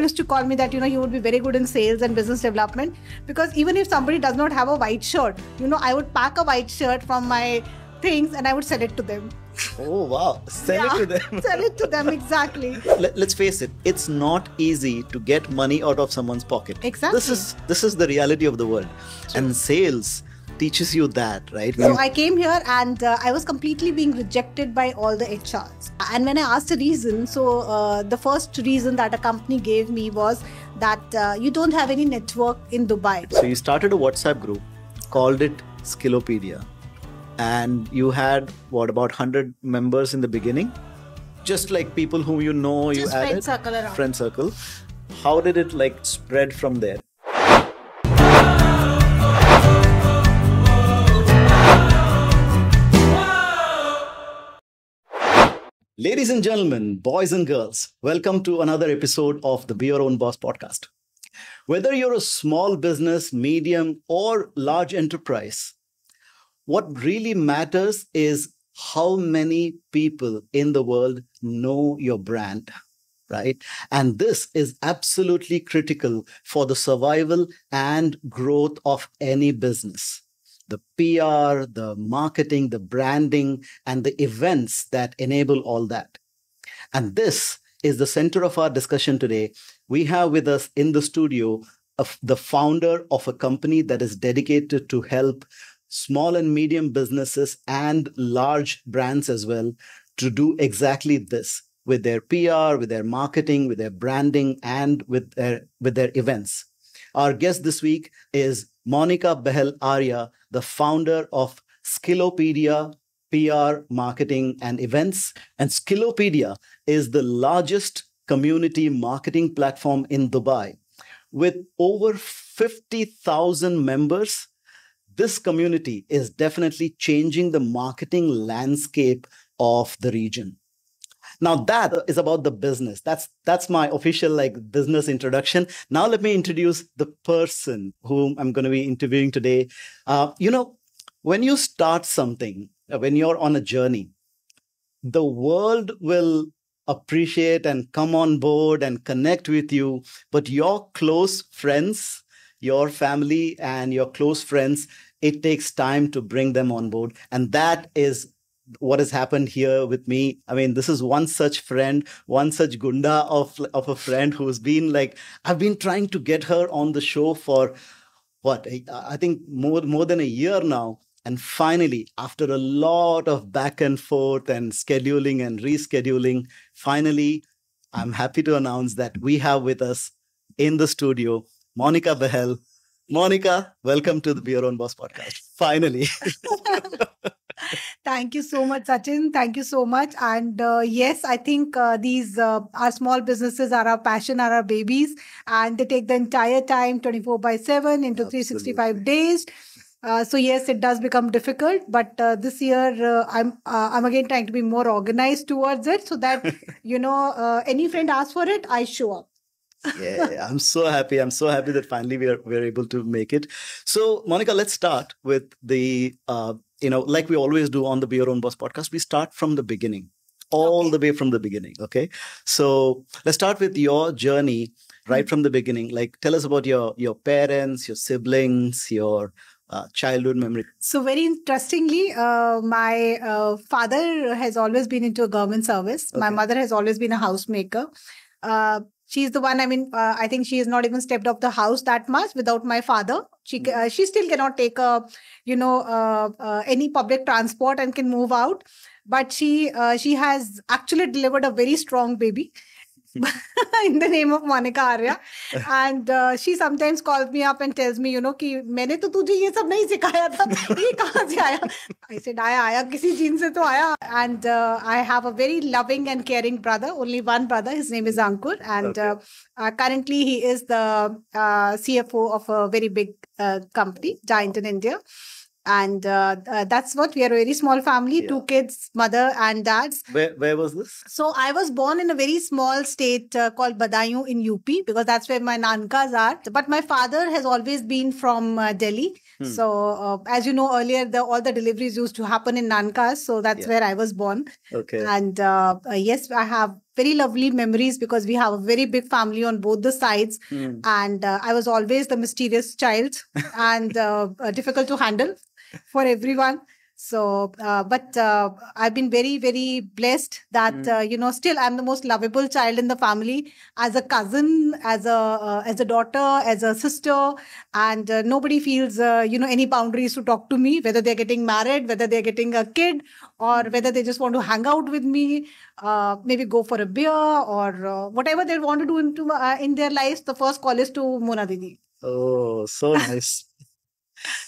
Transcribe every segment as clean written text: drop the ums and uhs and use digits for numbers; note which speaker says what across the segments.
Speaker 1: used to call me that, you would be very good in sales and business development, because even if somebody does not have a white shirt, I would pack a white shirt from my things and I would sell it to them.
Speaker 2: Oh, wow. Sell it to them.
Speaker 1: Sell it to them, exactly.
Speaker 2: Let's face it, it's not easy to get money out of someone's pocket.
Speaker 1: Exactly.
Speaker 2: This is the reality of the world. True. And sales teaches you that, right?
Speaker 1: So I came here and I was completely being rejected by all the HRs. And when I asked a reason, the first reason that a company gave me was that you don't have any network in Dubai.
Speaker 2: So you started a WhatsApp group, called it Skillopedia. And you had, about 100 members in the beginning? Just like people whom you know, you added?
Speaker 1: Friend circle around.
Speaker 2: Friend circle. How did it spread from there? Ladies and gentlemen, boys and girls, welcome to another episode of the Be Your Own Boss podcast. Whether you're a small business, medium, or large enterprise, what really matters is how many people in the world know your brand, right? And this is absolutely critical for the survival and growth of any business. The PR, the marketing, the branding, and the events that enable all that. And this is the center of our discussion today. We have with us in the studio the founder of a company that is dedicated to help small and medium businesses and large brands as well to do exactly this with their PR, with their marketing, with their branding, and with their events. Our guest this week is Monica Behel Arya, the founder of Skillopedia PR, marketing, and events. And Skillopedia is the largest community marketing platform in Dubai. With over 50,000 members, this community is definitely changing the marketing landscape of the region. Now that is about the business. That's my official business introduction. Now let me introduce the person whom I'm going to be interviewing today. When you start something, when you're on a journey, the world will appreciate and come on board and connect with you. But your close friends, your family and your close friends, it takes time to bring them on board. And that is what has happened here with me. I mean, this is one such friend, one such gunda of a friend who's been I've been trying to get her on the show for I think more than a year now. And finally, after a lot of back and forth and scheduling and rescheduling, finally, I'm happy to announce that we have with us in the studio, Monica Behel. Monica, welcome to the Be Your Own Boss podcast. Finally.
Speaker 1: Thank you so much, Sachin. Thank you so much. And yes, I think these our small businesses are our passion, are our babies. And they take the entire time 24/7 into 365 days. So yes, it does become difficult. But this year, I'm again trying to be more organized towards it so that, any friend asks for it, I show up.
Speaker 2: Yeah, I'm so happy. I'm so happy that finally we're able to make it. So, Monica, let's start with the, like we always do on the Be Your Own Boss podcast, we start from the beginning, all the way from the beginning. Okay. So let's start with your journey right from the beginning. Tell us about your parents, your siblings, your childhood memory.
Speaker 1: So very interestingly, my father has always been into a government service. Okay. My mother has always been a housemaker. She's the one, I think she has not even stepped off the house that much without my father. She still cannot take any public transport and can move out. But she has actually delivered a very strong baby in the name of Monica Arya. And she sometimes calls me up and tells me, कि मैंने तो तुझे ये सब नहीं सिखाया था, ये कहाँ से आया? I said, आया किसी जीन से तो आया. And I have a very loving and caring brother, only one brother. His name is Ankur. And currently he is the CFO of a very big company, giant in India. And that's what we are, a very small family, 2 kids, mother and dad.
Speaker 2: Where was this?
Speaker 1: So I was born in a very small state called Badaयूं in UP, because that's where my nankas are. But my father has always been from Delhi. So as you know, earlier all the deliveries used to happen in nankas. So that's where I was born.
Speaker 2: Okay.
Speaker 1: And yes, I have very lovely memories because we have a very big family on both the sides. And I was always the mysterious child and difficult to handle for everyone. So, but I've been very, very blessed that, still I'm the most lovable child in the family as a cousin, as a daughter, as a sister. And nobody feels, any boundaries to talk to me, whether they're getting married, whether they're getting a kid, or whether they just want to hang out with me, maybe go for a beer or whatever they want to do in their lives. The first call is to Mona Didi.
Speaker 2: Oh, so nice.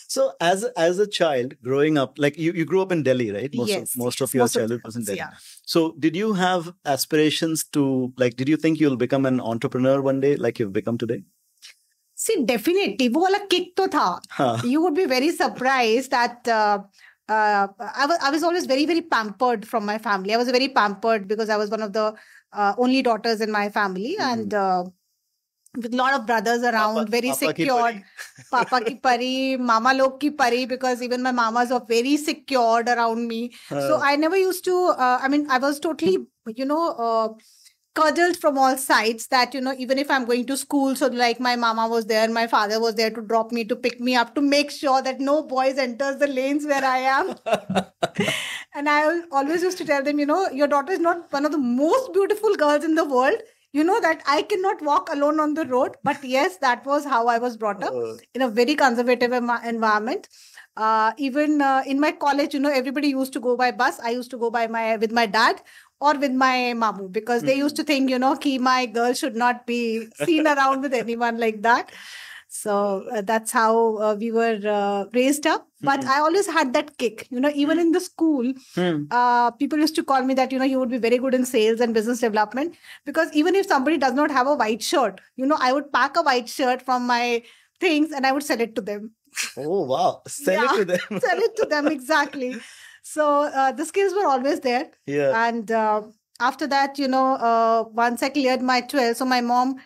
Speaker 2: So as a child growing up, like you grew up in Delhi, right? Most of your childhood was in Delhi. Yeah. So did you have aspirations to, like, did you think you'll become an entrepreneur one day like you've become today?
Speaker 1: See, definitely. वो वाला kick तो था. You would be very surprised that I was always very, very pampered from my family. I was very pampered because I was one of the only daughters in my family. And with a lot of brothers around, very secured. Papa ki pari, mama log ki pari, because even my mamas are very secured around me. So I never used to, I was totally, cuddled from all sides that, even if I'm going to school, so like my mama was there, my father was there to drop me, to pick me up, to make sure that no boys enters the lanes where I am. And I always used to tell them, your daughter is not one of the most beautiful girls in the world. You know that I cannot walk alone on the road. But yes, that was how I was brought up in a very conservative environment. Even in my college, everybody used to go by bus. I used to go with my dad or with my mamu, because they used to think, ki my girl should not be seen around with anyone like that. So that's how we were raised up. But I always had that kick, even in the school, people used to call me that, you would be very good in sales and business development, because even if somebody does not have a white shirt, I would pack a white shirt from my things and I would sell it to them.
Speaker 2: Oh, wow. Sell it to them.
Speaker 1: Sell it to them, exactly. So the skills were always there.
Speaker 2: Yeah.
Speaker 1: And after that, once I cleared my 12, so my mom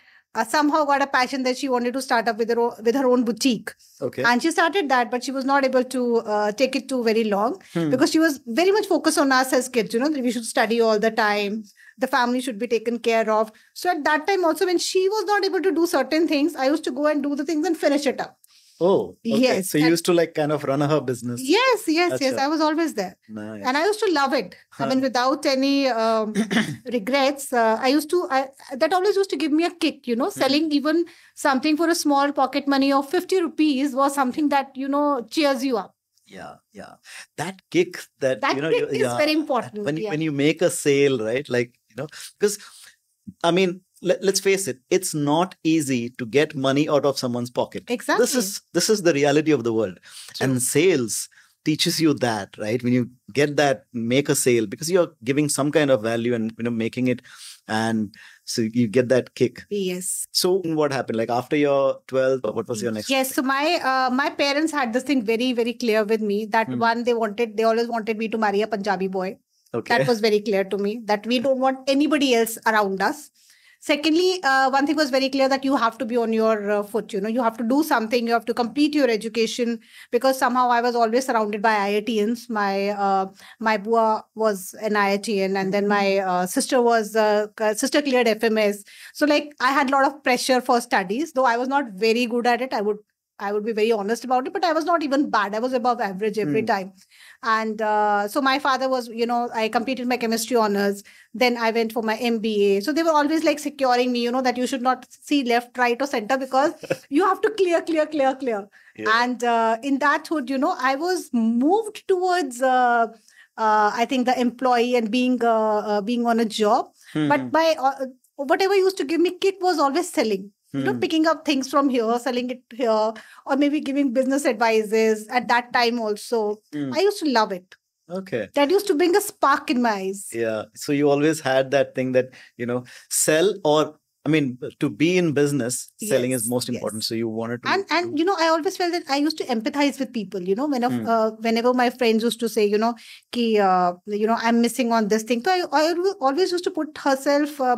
Speaker 1: somehow got a passion that she wanted to start up with her own boutique.
Speaker 2: Okay.
Speaker 1: And she started that, but she was not able to take it to very long because she was very much focused on us as kids, that we should study all the time. The family should be taken care of. So at that time also, when she was not able to do certain things, I used to go and do the things and finish it up.
Speaker 2: Oh, okay.
Speaker 1: Yes.
Speaker 2: So you used to kind of run her business.
Speaker 1: Yes. I was always there.
Speaker 2: Nice.
Speaker 1: And I used to love it. Without any regrets, that always used to give me a kick, selling even something for a small pocket money of 50 rupees was something that, cheers you up.
Speaker 2: Yeah. That kick that
Speaker 1: kick is very important.
Speaker 2: When you make a sale, right? Because, let's face it, it's not easy to get money out of someone's pocket.
Speaker 1: Exactly.
Speaker 2: This is the reality of the world. True. And sales teaches you that, right? When you get that, make a sale, because you're giving some kind of value and, making it. And so you get that kick.
Speaker 1: Yes.
Speaker 2: So what happened? Like after your 12, what was your next?
Speaker 1: Yes. So my parents had this thing very, very clear with me that one, they always wanted me to marry a Punjabi boy.
Speaker 2: Okay.
Speaker 1: That was very clear to me, that we don't want anybody else around us. Secondly, one thing was very clear, that you have to be on your foot. You have to do something. You have to complete your education, because somehow I was always surrounded by IITians. My bua was an IITian, and then my sister cleared FMS. So I had a lot of pressure for studies, though I was not very good at it. I would be very honest about it, but I was not even bad. I was above average every time. And so my father was, I completed my chemistry honors. Then I went for my MBA. So they were always securing me, that you should not see left, right or center, because you have to clear. Yeah. And in that hood, I was moved towards, I think, the employee and being on a job. But whatever used to give me kick was always selling. Picking up things from here, selling it here, or maybe giving business advices at that time also. I used to love it.
Speaker 2: Okay.
Speaker 1: That used to bring a spark in my eyes.
Speaker 2: Yeah. So you always had that thing that, sell, or, to be in business, selling is most important. So you wanted to.
Speaker 1: And I always felt that I used to empathize with people, whenever my friends used to say, I'm missing on this thing. So I always used to put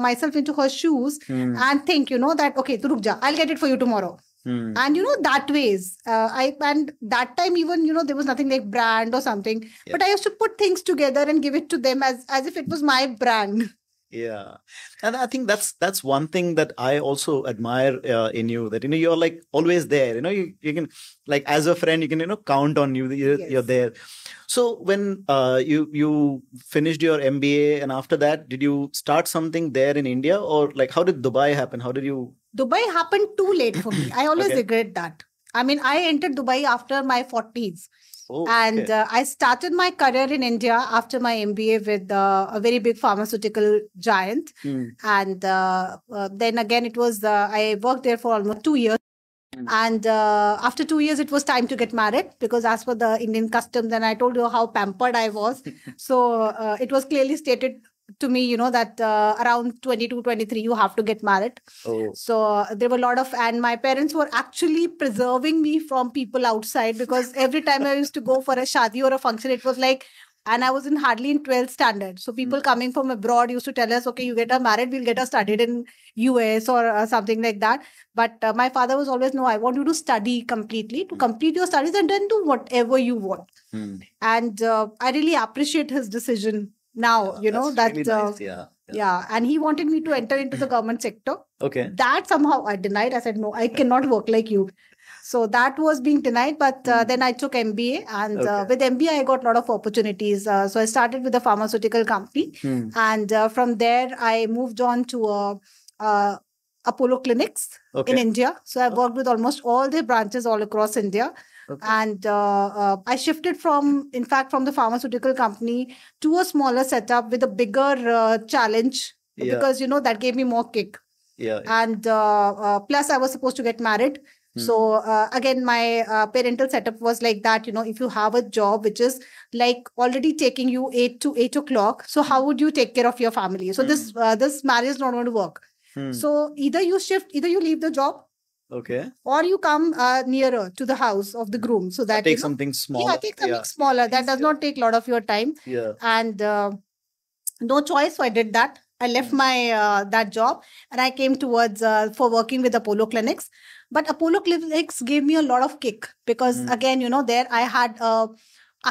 Speaker 1: myself into her shoes and think, that, okay, tu ruk ja, I'll get it for you tomorrow. And, that ways, and that time even, there was nothing like brand or something, but I used to put things together and give it to them as if it was my brand.
Speaker 2: Yeah, and I think that's one thing that I also admire in you. That you're like always there. You can, like, as a friend, you can count on you. You're
Speaker 1: Yes.
Speaker 2: there. So when you finished your MBA, and after that, did you start something there in India, or like how did Dubai happen? How did you?
Speaker 1: Dubai happened too late for me. I always
Speaker 2: Okay.
Speaker 1: regret that. I mean, I entered Dubai after my 40s.
Speaker 2: Oh,
Speaker 1: And
Speaker 2: okay.
Speaker 1: I started my career in India after my MBA with a very big pharmaceutical giant.
Speaker 2: Hmm.
Speaker 1: And then again, I worked there for almost 2 years. And after 2 years, it was time to get married because, as per the Indian custom, then I told you how pampered I was. So it was clearly stated to me, that around 22, 23, you have to get married.
Speaker 2: Oh,
Speaker 1: So there were a lot of, and my parents were actually preserving me from people outside because every time I used to go for a shadi or a function, it was like, and I was hardly in 12th standard. So people coming from abroad used to tell us, okay, you get her married, we'll get her studied in US or something like that. But my father was always, no, I want you to study completely, to complete your studies and then do whatever you want.
Speaker 2: hmm.
Speaker 1: And I really appreciate his decision now,
Speaker 2: That's really nice. Yeah.
Speaker 1: yeah. And he wanted me to enter into the government sector.
Speaker 2: Okay.
Speaker 1: That somehow I denied. I said, no, I cannot work like you. So that was being denied. But then I took MBA, and
Speaker 2: Okay.
Speaker 1: with MBA, I got a lot of opportunities. So I started with a pharmaceutical company.
Speaker 2: Hmm.
Speaker 1: And from there, I moved on to Apollo Clinics
Speaker 2: Okay.
Speaker 1: in India. So I worked with almost all their branches all across India.
Speaker 2: Okay.
Speaker 1: And I shifted from the pharmaceutical company to a smaller setup with a bigger challenge
Speaker 2: Yeah.
Speaker 1: because, that gave me more kick.
Speaker 2: Yeah.
Speaker 1: And plus, I was supposed to get married. So again, my parental setup was like that. If you have a job which is like already taking you 8 to 8 o'clock, so how would you take care of your family? So this marriage is not going to work.
Speaker 2: Hmm.
Speaker 1: So either you leave the job,
Speaker 2: Okay.
Speaker 1: or you come nearer to the house of the groom, so that
Speaker 2: Take something small.
Speaker 1: yeah, take something smaller that does not take a lot of your time.
Speaker 2: Yeah.
Speaker 1: And no choice, so I did that. I left my that job and I came towards for working with Apollo Clinics. But Apollo Clinics gave me a lot of kick because again, there I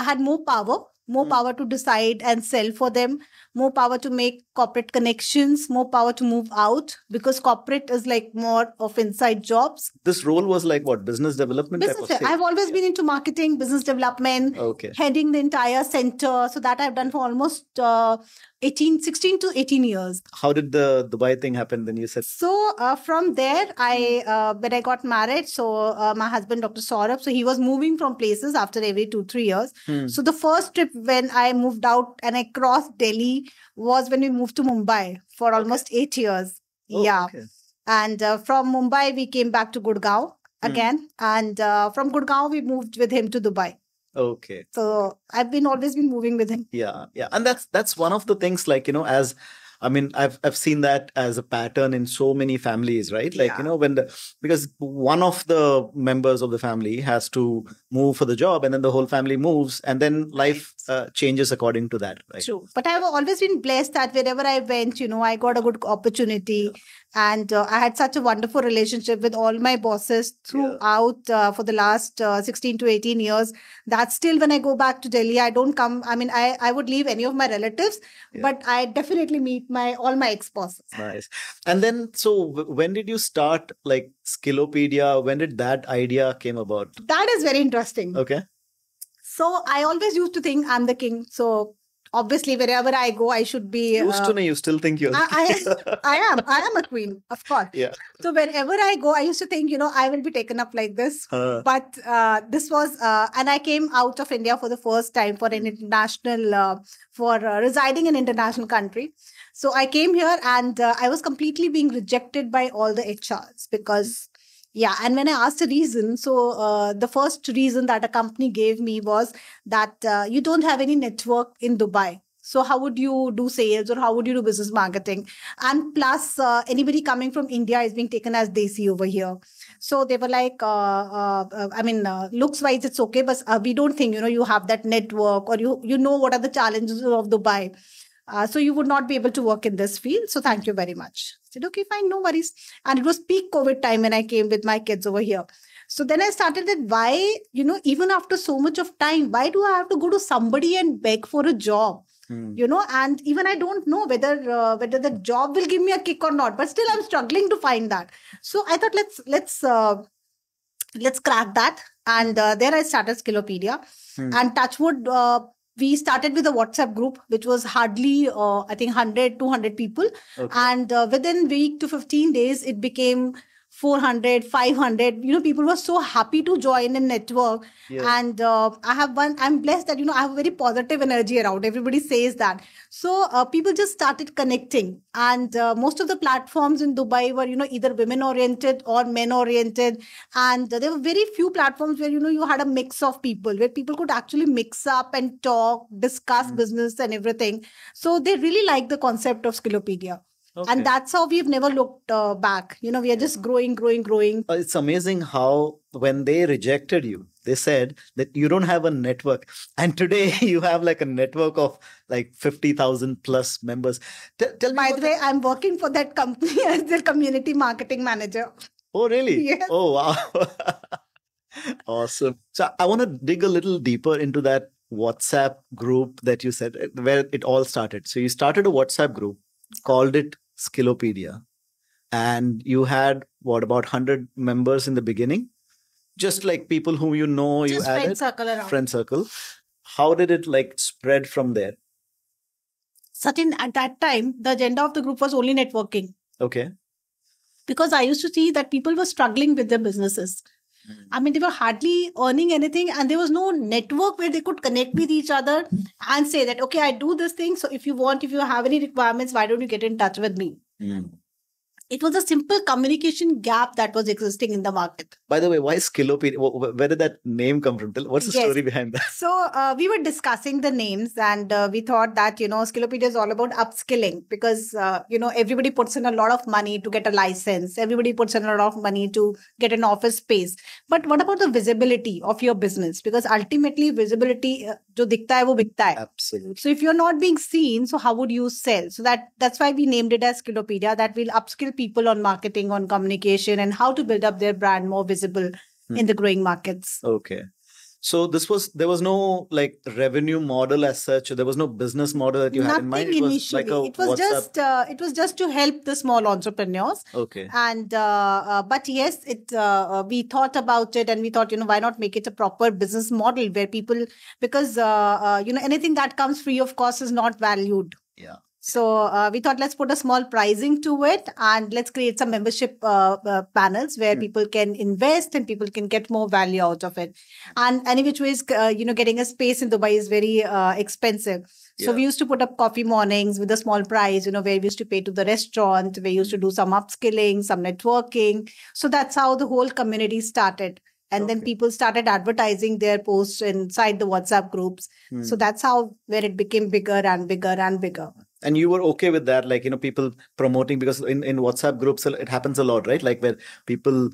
Speaker 1: had more power to decide and sell for them, more power to make corporate connections, more power to move out, because corporate is like more of inside jobs.
Speaker 2: This role was like what? Business development type of
Speaker 1: Business.
Speaker 2: thing?
Speaker 1: I've always been into marketing, business development,
Speaker 2: Okay.
Speaker 1: heading the entire center. So that I've done for almost 16 to 18 years.
Speaker 2: How did the Dubai thing happen? Then you said,
Speaker 1: So from there, when I got married, so my husband, Dr. Saurabh, so he was moving from places after every 2-3 years. So the first trip when I moved out and I crossed Delhi was when we moved to Mumbai for almost 8 years.
Speaker 2: oh,
Speaker 1: Yeah.
Speaker 2: okay.
Speaker 1: And from Mumbai, we came back to Gurgaon again. And from Gurgaon, we moved with him to Dubai.
Speaker 2: Okay.
Speaker 1: So I've always been moving with him.
Speaker 2: Yeah. Yeah. And that's one of the things, like, as I mean, I've seen that as a pattern in so many families, right? Like,
Speaker 1: Yeah.
Speaker 2: because one of the members of the family has to move for the job, and then the whole family moves, and then life changes according to that, right?
Speaker 1: True. But I've always been blessed that wherever I went, I got a good opportunity. And I had such a wonderful relationship with all my bosses throughout for the last 16 to 18 years. That still, when I go back to Delhi, I don't come. I mean, I would leave any of my relatives, but I definitely meet all my ex-bosses.
Speaker 2: Nice. And then, so when did you start like Skillopedia? When did that idea came about?
Speaker 1: That is very interesting.
Speaker 2: Okay.
Speaker 1: So I always used to think I'm the king. So obviously, wherever I go, I should be.
Speaker 2: Used to know, you still think you're.
Speaker 1: I am a queen, of course.
Speaker 2: Yeah.
Speaker 1: So wherever I go, I used to think, I will be taken up like this. But this was, and I came out of India for the first time for an international, for residing in an international country. So I came here and I was completely being rejected by all the HRs because. Yeah. And when I asked the reason, so the first reason that a company gave me was that you don't have any network in Dubai. So how would you do sales or how would you do business marketing? And plus, anybody coming from India is being taken as desi over here. So they were like, looks wise, it's okay, but we don't think, you have that network or you know what are the challenges of Dubai. So you would not be able to work in this field. So thank you very much. I said, okay, fine, no worries. And it was peak COVID time when I came with my kids over here. So then I started that why, even after so much of time, why do I have to go to somebody and beg for a job? and even I don't know whether the job will give me a kick or not, but still I'm struggling to find that. So I thought let's crack that. And there I started Skillopedia. And touchwood, we started with a WhatsApp group, which was hardly, I think 100, 200 people.
Speaker 2: Okay.
Speaker 1: And within week to 15 days, it became 400, 500. People were so happy to join in network.
Speaker 2: Yeah.
Speaker 1: And I'm blessed that, I have a very positive energy around. Everybody says that. So people just started connecting. And most of the platforms in Dubai were, either women oriented or men oriented. And there were very few platforms where, you had a mix of people, where people could actually mix up and talk, discuss business and everything. So they really liked the concept of Skillopedia.
Speaker 2: Okay.
Speaker 1: And that's how we've never looked back. We are just growing.
Speaker 2: It's amazing how when they rejected you, they said that you don't have a network. And today you have like a network of like 50,000 plus members. Tell me.
Speaker 1: By the way, I'm working for that company as their community marketing manager.
Speaker 2: Oh, really?
Speaker 1: Yes.
Speaker 2: Oh, wow. Awesome. So I want to dig a little deeper into that WhatsApp group that you said, where it all started. So you started a WhatsApp group, called it Skillopedia, and you had about 100 members in the beginning, just like people whom you
Speaker 1: Just
Speaker 2: added
Speaker 1: friend circle around.
Speaker 2: friend circle. How did it like spread from there?
Speaker 1: Sachin, at that time, the agenda of the group was only networking,
Speaker 2: Okay.
Speaker 1: because I used to see that people were struggling with their businesses. I mean, they were hardly earning anything, and there was no network where they could connect with each other and say that, okay, I do this thing. So if you have any requirements, why don't you get in touch with me? It was a simple communication gap that was existing in the market.
Speaker 2: By the way, why Skillopedia? Where did that name come from? What's the
Speaker 1: Yes.
Speaker 2: story behind that?
Speaker 1: So we were discussing the names, and we thought that, Skillopedia is all about upskilling, because, everybody puts in a lot of money to get a license. Everybody puts in a lot of money to get an office space. But what about the visibility of your business? Because ultimately visibility, jo dikhta hai, wo bikta hai.
Speaker 2: Absolutely.
Speaker 1: So if you're not being seen, so how would you sell? So that's why we named it as Skillopedia, that will upskill people on marketing, on communication, and how to build up their brand more visible in the growing markets.
Speaker 2: Okay. So there was no like revenue model as such. There was no business model that you had in mind.
Speaker 1: Nothing
Speaker 2: It was
Speaker 1: initially.
Speaker 2: like a
Speaker 1: It was
Speaker 2: WhatsApp.
Speaker 1: it was just to help the small entrepreneurs.
Speaker 2: Okay.
Speaker 1: And but yes, we thought about it, and we thought, why not make it a proper business model where people, because anything that comes free of cost is not valued.
Speaker 2: Yeah.
Speaker 1: So we thought, let's put a small pricing to it, and let's create some membership panels where people can invest and people can get more value out of it. And any which ways, getting a space in Dubai is very expensive. So
Speaker 2: Yeah.
Speaker 1: we used to put up coffee mornings with a small price, where we used to pay to the restaurant. We used to do some upskilling, some networking. So that's how the whole community started. And then
Speaker 2: Okay.
Speaker 1: people started advertising their posts inside the WhatsApp groups. So that's how where it became bigger and bigger and bigger.
Speaker 2: And you were okay with that, like, people promoting, because in WhatsApp groups, it happens a lot, right? Like where people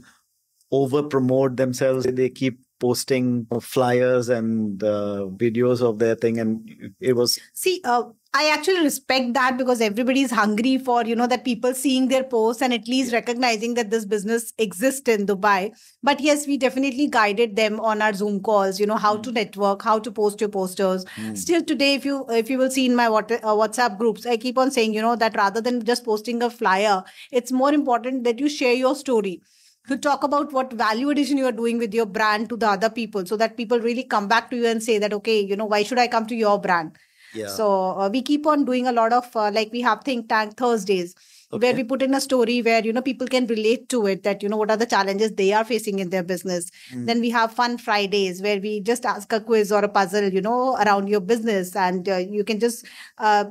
Speaker 2: over promote themselves, they keep posting flyers and videos of their thing. And it was,
Speaker 1: See, I actually respect that, because everybody is hungry for, that people seeing their posts and at least recognizing that this business exists in Dubai. But yes, we definitely guided them on our Zoom calls, how to network, how to post your posters. Still today, if you will see in my WhatsApp groups, I keep on saying, that rather than just posting a flyer, it's more important that you share your story. To talk about what value addition you are doing with your brand to the other people, so that people really come back to you and say that, okay, why should I come to your brand?
Speaker 2: yeah.
Speaker 1: So we keep on doing a lot of, like we have Think Tank Thursdays, where we put in a story where, people can relate to it, that, what are the challenges they are facing in their business. Then we have Fun Fridays, where we just ask a quiz or a puzzle, around your business. And you can just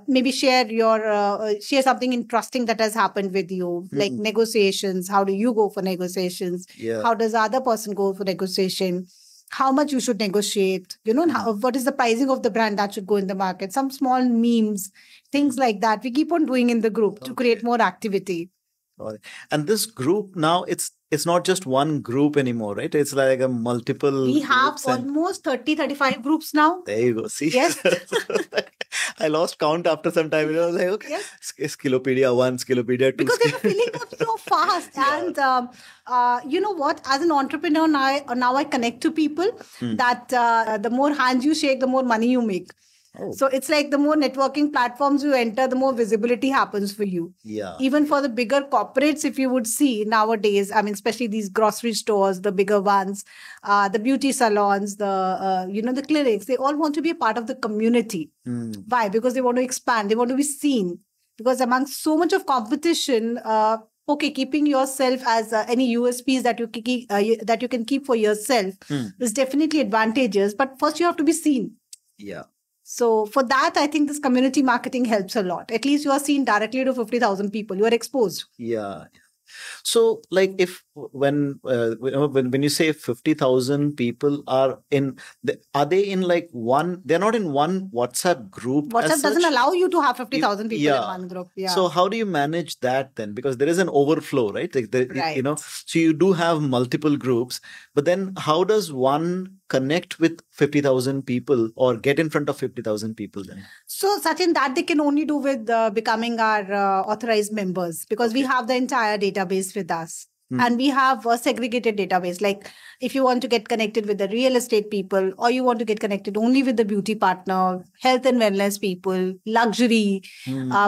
Speaker 1: maybe share share something interesting that has happened with you, like negotiations. How do you go for negotiations?
Speaker 2: Yeah.
Speaker 1: How does the other person go for negotiation? How much you should negotiate, what is the pricing of the brand that should go in the market, some small memes, things like that. We keep on doing in the group to create more activity.
Speaker 2: Got it. And this group now, it's not just one group anymore, right? It's like a multiple.
Speaker 1: We have
Speaker 2: groups and-
Speaker 1: almost 30-35 groups now.
Speaker 2: There you go. See,
Speaker 1: Yes.
Speaker 2: I lost count after some time. I was like, okay,
Speaker 1: Yes.
Speaker 2: Skillopedia 1, Skillopedia 2.
Speaker 1: Because they were filling up so fast. And you know what? As an entrepreneur, now I connect to people that the more hands you shake, the more money you make.
Speaker 2: Oh.
Speaker 1: So it's like the more networking platforms you enter, the more visibility happens for you.
Speaker 2: Yeah.
Speaker 1: Even for the bigger corporates, if you would see nowadays, I mean, especially these grocery stores, the bigger ones, the beauty salons, the clinics, they all want to be a part of the community. Why? Because they want to expand, they want to be seen. Because among so much of competition, keeping yourself as any USPs that you can keep for yourself is definitely advantageous. But first, you have to be seen.
Speaker 2: Yeah.
Speaker 1: So for that, I think this community marketing helps a lot. At least you are seen directly to 50,000 people. You are exposed.
Speaker 2: Yeah. So, like, when you say 50,000 people are they in like one? They're not in one WhatsApp group.
Speaker 1: WhatsApp doesn't allow you to have 50,000 people in one group. Yeah.
Speaker 2: So how do you manage that then? Because there is an overflow, right? Like
Speaker 1: Right.
Speaker 2: So you do have multiple groups, but then how does one connect with 50,000 people or get in front of 50,000 people then?
Speaker 1: So, Sachin, that they can only do with becoming our authorized members, because we have the entire database with us. And we have a segregated database. Like if you want to get connected with the real estate people, or you want to get connected only with the beauty partner, health and wellness people, luxury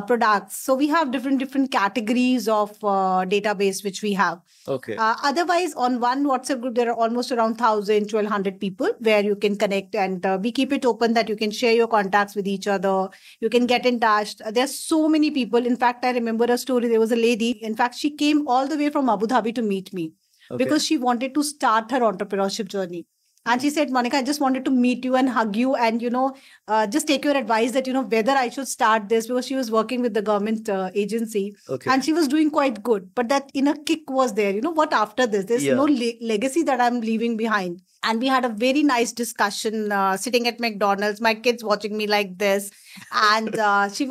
Speaker 1: products. So we have different categories of database which we have.
Speaker 2: Okay.
Speaker 1: Otherwise, on one WhatsApp group, there are almost around 1,000, 1,200 people where you can connect, and we keep it open that you can share your contacts with each other. You can get in touch. There's so many people. In fact, I remember a story. There was a lady. In fact, she came all the way from Abu Dhabi to meet me because she wanted to start her entrepreneurship journey. And she said, Monica, I just wanted to meet you and hug you and, just take your advice that, whether I should start this, because she was working with the government agency and she was doing quite good. But that inner kick was there. What after this? There's no legacy that I'm leaving behind. And we had a very nice discussion sitting at McDonald's, my kids watching me like this. And she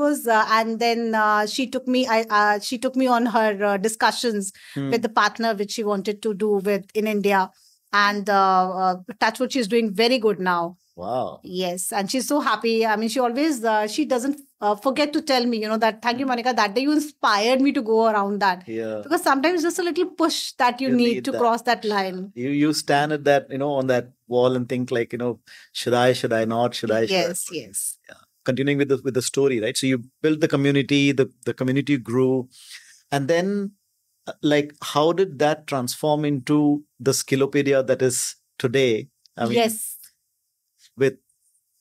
Speaker 1: took me on her discussions with the partner which she wanted to do in India. And touch wood, she's doing very good now.
Speaker 2: Wow.
Speaker 1: Yes. And she's so happy. I mean, she always, she doesn't forget to tell me, that thank you, Monica, that day you inspired me to go around that.
Speaker 2: Yeah.
Speaker 1: Because sometimes just a little push that you need to cross that line.
Speaker 2: You stand at that, on that wall and think like, should I not?
Speaker 1: Yes.
Speaker 2: Yeah. Continuing with the story, right? So you built the community, the community grew. And then like, how did that transform into the Skillopedia that is today? I mean,
Speaker 1: yes.
Speaker 2: With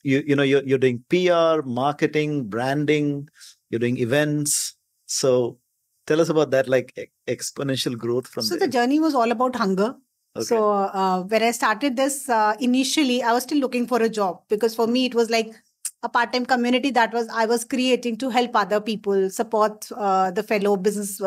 Speaker 2: you're doing PR, marketing, branding, you're doing events. So tell us about that, like exponential growth from there.
Speaker 1: So the journey was all about hunger. Okay. So when I started this, initially, I was still looking for a job, because for me, it was like a part-time community that I was creating to help other people, support the fellow business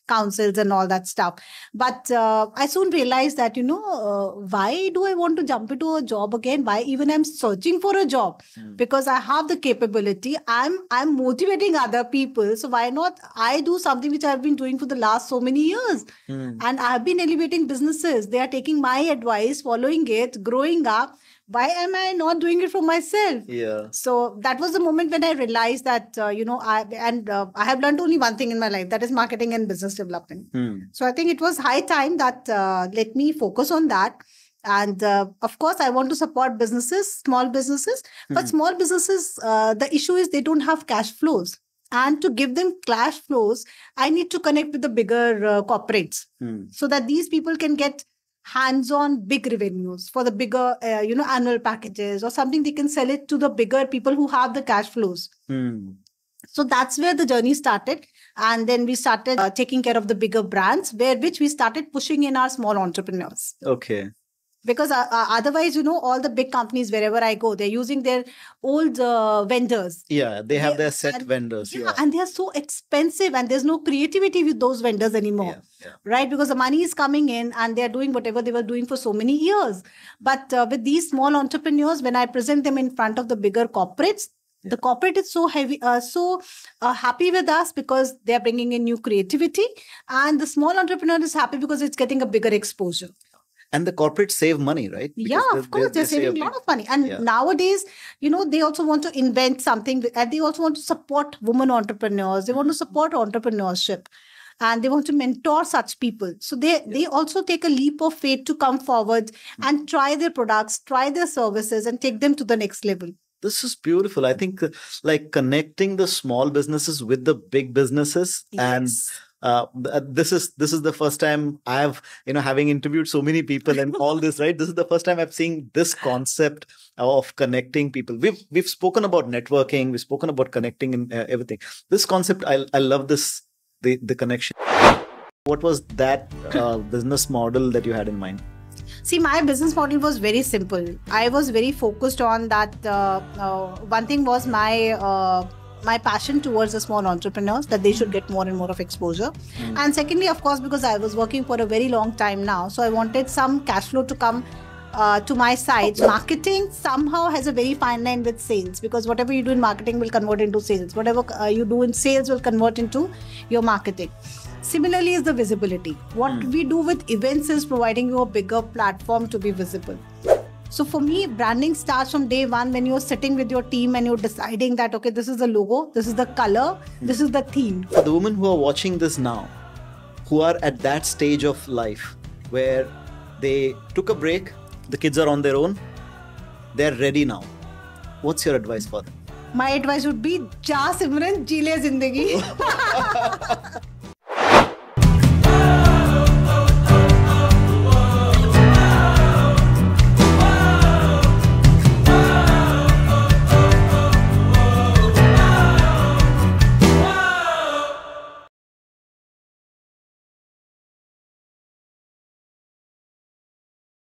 Speaker 1: councils and all that stuff. But I soon realized that, why do I want to jump into a job again? Why even I'm searching for a job? Because I have the capability. I'm motivating other people. So why not I do something which I've been doing for the last so many years? And I have been elevating businesses. They are taking my advice, following it, growing up. Why am I not doing it for myself?
Speaker 2: Yeah.
Speaker 1: So that was the moment when I realized that, I have learned only one thing in my life, that is marketing and business development. So I think it was high time that let me focus on that. And of course, I want to support businesses, small businesses. But small businesses, the issue is they don't have cash flows. And to give them cash flows, I need to connect with the bigger corporates so that these people can get hands-on big revenues for the bigger, annual packages or something. They can sell it to the bigger people who have the cash flows. So that's where the journey started. And then we started taking care of the bigger brands, which we started pushing in our small entrepreneurs.
Speaker 2: Okay.
Speaker 1: Because otherwise, all the big companies, wherever I go, they're using their old vendors.
Speaker 2: Yeah, they have their set vendors.
Speaker 1: Yeah, and they are so expensive and there's no creativity with those vendors anymore.
Speaker 2: Yeah.
Speaker 1: Right? Because the money is coming in and they're doing whatever they were doing for so many years. But with these small entrepreneurs, when I present them in front of the bigger corporates, the corporate is so happy with us because they're bringing in new creativity. And the small entrepreneur is happy because it's getting a bigger exposure.
Speaker 2: And the corporates save money, right?
Speaker 1: Because of course, they're saving a lot of money. And nowadays, they also want to invent something, and they also want to support women entrepreneurs. They want to support entrepreneurship, and they want to mentor such people. So they also take a leap of faith to come forward and try their products, try their services, and take them to the next level.
Speaker 2: This is beautiful. I think like connecting the small businesses with the big businesses, and
Speaker 1: Yes.
Speaker 2: this is the first time I've, having interviewed so many people and all this, right? This is the first time I've seen this concept of connecting people. We've spoken about networking, we've spoken about connecting and everything. This concept, I love this, the connection. What was that business model that you had in mind?
Speaker 1: See, my business model was very simple. I was very focused on that. One thing was my passion towards the small entrepreneurs, that they should get more and more of exposure. And secondly, of course, because I was working for a very long time now, so I wanted some cash flow to come to my sides. Marketing somehow has a very fine line with sales, because whatever you do in marketing will convert into sales. Whatever you do in sales will convert into your marketing. Similarly is the visibility. What we do with events is providing you a bigger platform to be visible. So for me, branding starts from day one, when you're sitting with your team and you're deciding that, okay, this is the logo, this is the color, this is the theme.
Speaker 2: For the women who are watching this now, who are at that stage of life where they took a break, the kids are on their own, they're ready now, what's your advice for them?
Speaker 1: My advice would be, Ja Simran, ji le zindagi.